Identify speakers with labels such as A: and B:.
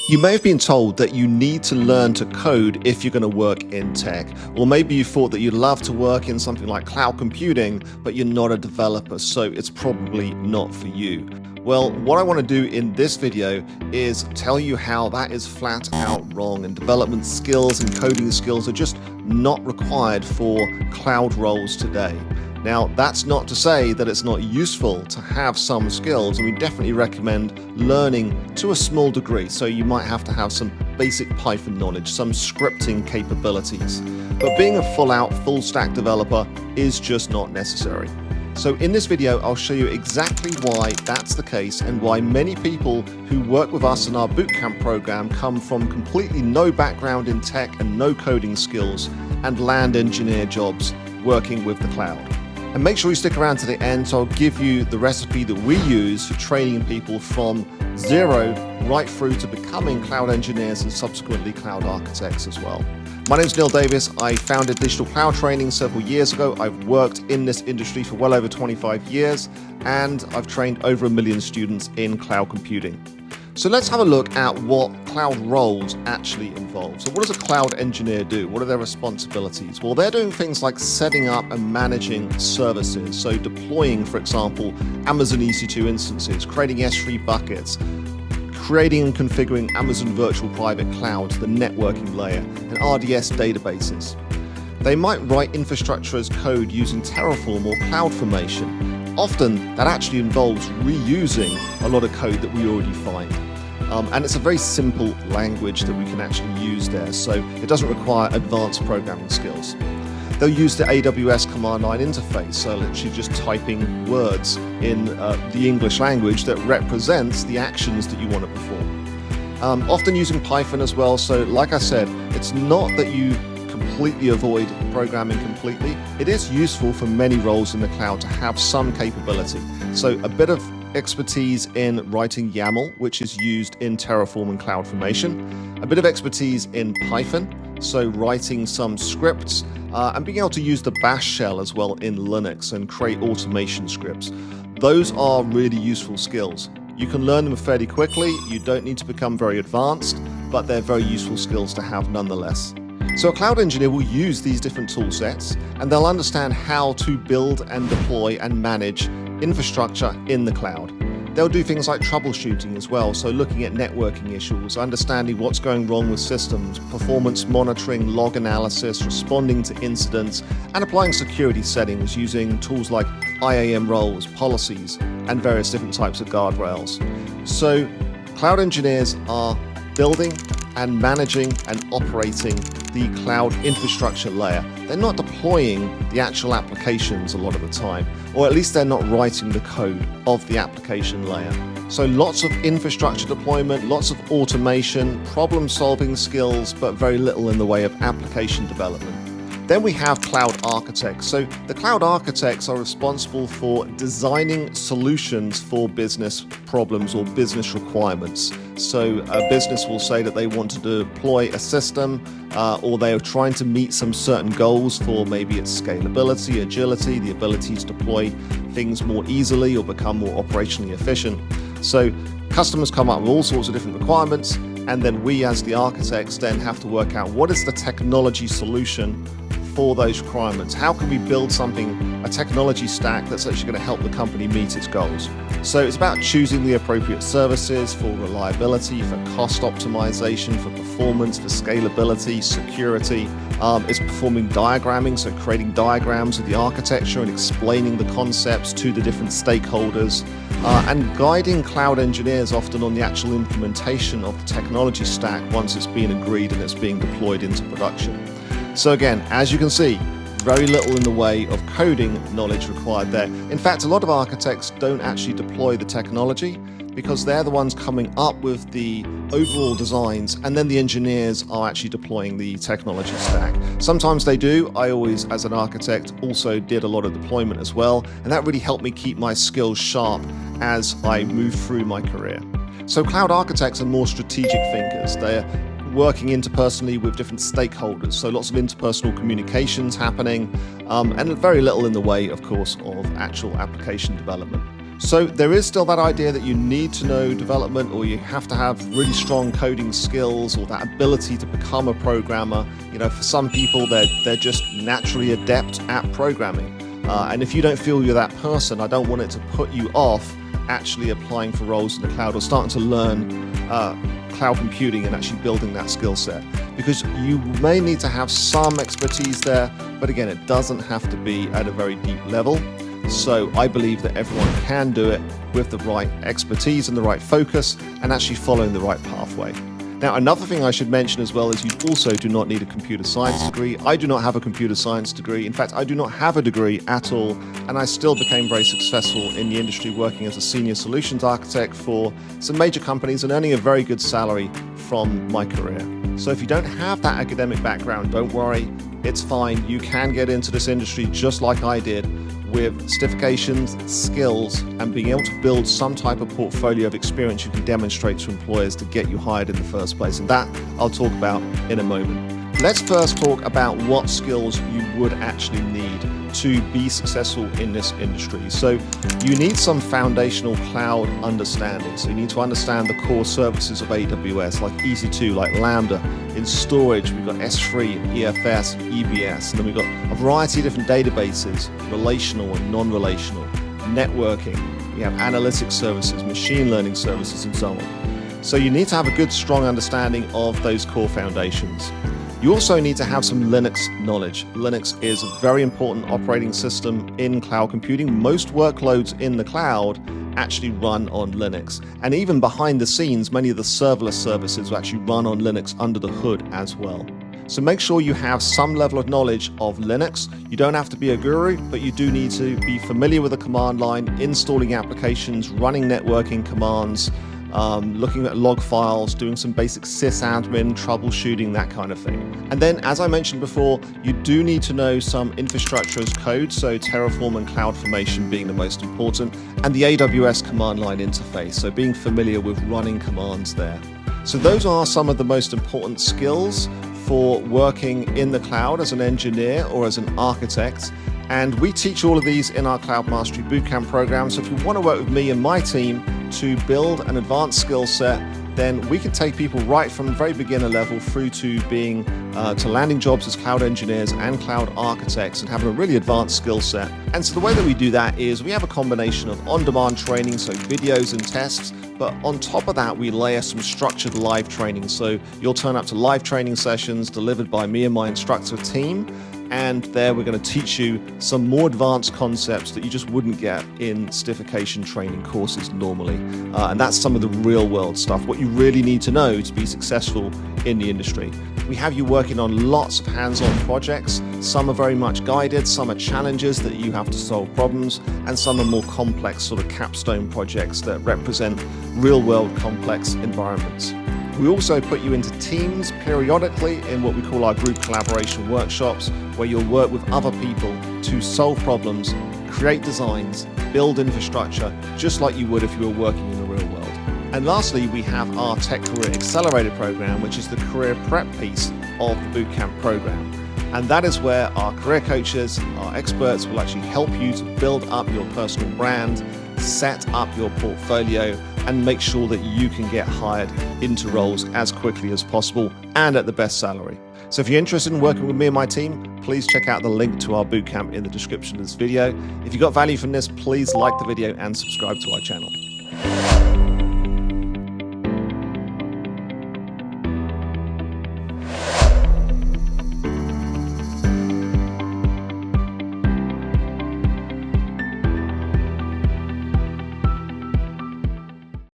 A: You may have been told that you need to learn to code if you're going to work in tech, or maybe you thought that you'd love to work in something like cloud computing, but you're not a developer, so it's probably not for you. Well, what I want to do in this video is tell you how that is flat out wrong, and development skills and coding skills are just not required for cloud roles today. Now, that's not to say that it's not useful to have some skills, and we definitely recommend learning to a small degree. So you might have to have some basic Python knowledge, some scripting capabilities. But being a full-out, full-stack developer is just not necessary. So in this video, I'll show you exactly why that's the case and why many people who work with us in our bootcamp program come from completely no background in tech and no coding skills and land engineer jobs working with the cloud. And make sure you stick around to the end, so I'll give you the recipe that we use for training people from zero right through to becoming cloud engineers and subsequently cloud architects as well. My name is Neil Davis. I founded Digital Cloud Training several years ago. I've worked in this industry for well over 25 years, and I've trained over 1 million students in cloud computing. So let's have a look at what cloud roles actually involve. So what does a cloud engineer do? What are their responsibilities? Well, they're doing things like setting up and managing services. So deploying, for example, Amazon EC2 instances, creating S3 buckets, creating and configuring Amazon Virtual Private Clouds, the networking layer, and RDS databases. They might write infrastructure as code using Terraform or CloudFormation. Often that actually involves reusing a lot of code that we already find. And it's a very simple language that we can actually use there, so it doesn't require advanced programming skills. They'll use the AWS command line interface, so literally just typing words in the English language that represents the actions that you want to perform. Often using Python as well, so like I said, it's not that you completely avoid programming completely. It is useful for many roles in the cloud to have some capability. So a bit of expertise in writing YAML, which is used in Terraform and CloudFormation, a bit of expertise in Python, so writing some scripts, and being able to use the bash shell as well in Linux and create automation scripts. Those are really useful skills. You can learn them fairly quickly. You don't need to become very advanced, but they're very useful skills to have nonetheless. So a cloud engineer will use these different tool sets, and they'll understand how to build and deploy and manage infrastructure in the cloud. They'll do things like troubleshooting as well, so looking at networking issues, understanding what's going wrong with systems, performance monitoring, log analysis, responding to incidents, and applying security settings using tools like IAM roles, policies, and various different types of guardrails. So cloud engineers are building and managing and operating the cloud infrastructure layer. They're not deploying the actual applications a lot of the time, or at least they're not writing the code of the application layer. So lots of infrastructure deployment, lots of automation, problem-solving skills, but very little in the way of application development. Then we have cloud architects. So the cloud architects are responsible for designing solutions for business problems or business requirements. So a business will say that they want to deploy a system, or they are trying to meet some certain goals for maybe its scalability, agility, the ability to deploy things more easily or become more operationally efficient. So customers come up with all sorts of different requirements, and then we as the architects then have to work out what is the technology solution for those requirements. How can we build something, a technology stack that's actually going to help the company meet its goals? So it's about choosing the appropriate services for reliability, for cost optimization, for performance, for scalability, security. It's performing diagramming, so creating diagrams of the architecture and explaining the concepts to the different stakeholders, and guiding cloud engineers often on the actual implementation of the technology stack once it's been agreed and it's being deployed into production. So again, as you can see, very little in the way of coding knowledge required there. In fact, a lot of architects don't actually deploy the technology because they're the ones coming up with the overall designs, and then the engineers are actually deploying the technology stack. Sometimes they do. I always, as an architect, also did a lot of deployment as well, and that really helped me keep my skills sharp as I moved through my career. So cloud architects are more strategic thinkers. They're working interpersonally with different stakeholders, so lots of interpersonal communications happening, and very little in the way, of course, of actual application development. So there is still that idea that you need to know development, or you have to have really strong coding skills, or that ability to become a programmer. For some people, they're just naturally adept at programming. And if you don't feel you're that person, I don't want it to put you off actually applying for roles in the cloud or starting to learn cloud computing and actually building that skill set. Because you may need to have some expertise there, but again, it doesn't have to be at a very deep level. So I believe that everyone can do it with the right expertise and the right focus and actually following the right pathway. Now, another thing I should mention as well is you also do not need a computer science degree. I do not have a computer science degree. In fact, I do not have a degree at all, and I still became very successful in the industry working as a senior solutions architect for some major companies and earning a very good salary from my career. So if you don't have that academic background, don't worry, it's fine. You can get into this industry just like I did, with certifications, skills, and being able to build some type of portfolio of experience you can demonstrate to employers to get you hired in the first place. And that I'll talk about in a moment. Let's first talk about what skills you would actually need to be successful in this industry. So you need some foundational cloud understanding. So you need to understand the core services of AWS, like EC2, like Lambda. In storage, we've got S3, EFS, EBS, and then we've got a variety of different databases, relational and non-relational, networking, we have analytics services, machine learning services, and so on. So you need to have a good, strong understanding of those core foundations. You also need to have some Linux knowledge. Linux is a very important operating system in cloud computing. Most workloads in the cloud actually run on Linux. And even behind the scenes, many of the serverless services will actually run on Linux under the hood as well. So make sure you have some level of knowledge of Linux. You don't have to be a guru, but you do need to be familiar with the command line, installing applications, running networking commands, looking at log files, doing some basic sysadmin, troubleshooting, that kind of thing. And then, as I mentioned before, you do need to know some infrastructure as code, so Terraform and CloudFormation being the most important, and the AWS command line interface, so being familiar with running commands there. So those are some of the most important skills for working in the cloud as an engineer or as an architect. And we teach all of these in our Cloud Mastery Bootcamp program. So if you want to work with me and my team to build an advanced skill set, then we can take people right from very beginner level through to being to landing jobs as cloud engineers and cloud architects and having a really advanced skill set. And so the way that we do that is we have a combination of on-demand training, so videos and tests, but on top of that, we layer some structured live training. So you'll turn up to live training sessions delivered by me and my instructor team. And there we're going to teach you some more advanced concepts that you just wouldn't get in certification training courses normally. And that's some of the real world stuff, what you really need to know to be successful in the industry. We have you working on lots of hands-on projects. Some are very much guided, some are challenges that you have to solve problems, and some are more complex sort of capstone projects that represent real world complex environments. We also put you into teams periodically in what we call our group collaboration workshops, where you'll work with other people to solve problems, create designs, build infrastructure, just like you would if you were working in the real world. And lastly, we have our Tech Career Accelerator program, which is the career prep piece of the bootcamp program. And that is where our career coaches, our experts, will actually help you to build up your personal brand, set up your portfolio, and make sure that you can get hired into roles as quickly as possible and at the best salary. So if you're interested in working with me and my team, please check out the link to our bootcamp in the description of this video. If you got value from this, please like the video and subscribe to our channel.